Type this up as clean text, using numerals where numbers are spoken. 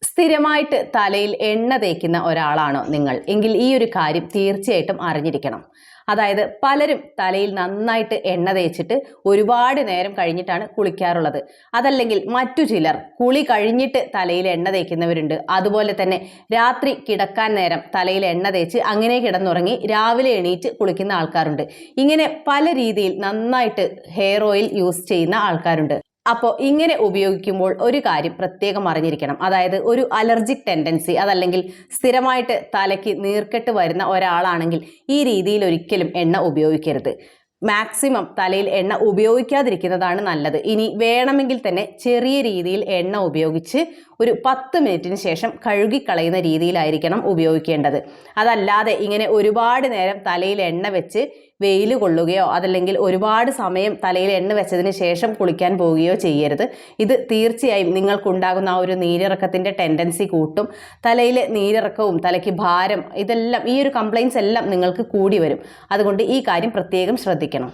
സ്ഥിരമായിട്ട് തലയിൽ എണ്ണ തേക്കുന്ന ഒരാളാണോ നിങ്ങൾ എങ്കിൽ ഈ ഒരു കാര്യം തീർച്ചയായിട്ടും അറിഞ്ഞിരിക്കണം. അതായത് പലരും തലയിൽ നന്നായിട്ട് എണ്ണ തേച്ചിട്ട് ഒരുപാട് നേരം കഴിഞ്ഞിട്ടാണ് കുളിക്കാറുള്ളത്. അതല്ലെങ്കിൽ മറ്റു ചിലർ കുളി കഴിഞ്ഞിട്ട് തലയിൽ എണ്ണ തേക്കുന്നവരുണ്ട്. അതുപോലെ തന്നെ രാത്രി കിടക്കാൻ നേരം തലയിൽ എണ്ണ തേച്ച് അങ്ങനെ കിടന്നുറങ്ങി രാവിലെ എണീറ്റ് കുളിക്കുന്ന ആൾക്കാരുണ്ട്. ഇങ്ങനെ പല രീതിയിൽ നന്നായിട്ട് ഹെയർ ഓയിൽ യൂസ് ചെയ്യുന്ന ആൾക്കാരുണ്ട്. അപ്പോൾ ഇങ്ങനെ ഉപയോഗിക്കുമ്പോൾ ഒരു കാര്യം പ്രത്യേകം അറിഞ്ഞിരിക്കണം. അതായത് ഒരു അലർജിക് ടെൻഡൻസി അതല്ലെങ്കിൽ സ്ഥിരമായിട്ട് തലയ്ക്ക് നീർക്കെട്ട് വരുന്ന ഒരാളാണെങ്കിൽ ഈ രീതിയിൽ ഒരിക്കലും എണ്ണ ഉപയോഗിക്കരുത്. മാക്സിമം തലയിൽ എണ്ണ ഉപയോഗിക്കാതിരിക്കുന്നതാണ് നല്ലത്. ഇനി വേണമെങ്കിൽ തന്നെ ചെറിയ രീതിയിൽ എണ്ണ ഉപയോഗിച്ച് ഒരു 10 മിനിറ്റിന് ശേഷം കഴുകിക്കളയുന്ന രീതിയിലായിരിക്കണം ഉപയോഗിക്കേണ്ടത്. അതല്ലാതെ ഇങ്ങനെ ഒരുപാട് നേരം തലയിൽ എണ്ണ വെച്ച് വെയിൽ കൊള്ളുകയോ അതല്ലെങ്കിൽ ഒരുപാട് സമയം തലയിൽ എണ്ണ വെച്ചതിന് ശേഷം കുളിക്കാൻ പോവുകയോ ചെയ്യരുത്. ഇത് തീർച്ചയായും നിങ്ങൾക്കുണ്ടാകുന്ന ആ ഒരു നീരിറക്കത്തിൻ്റെ ടെൻഡൻസി കൂട്ടും. തലയിലെ നീരിറക്കവും തലയ്ക്ക് ഭാരം ഇതെല്ലാം ഈ ഒരു കംപ്ലയിൻസ് എല്ലാം നിങ്ങൾക്ക് കൂടി വരും. അതുകൊണ്ട് ഈ കാര്യം പ്രത്യേകം ശ്രദ്ധിക്കണം.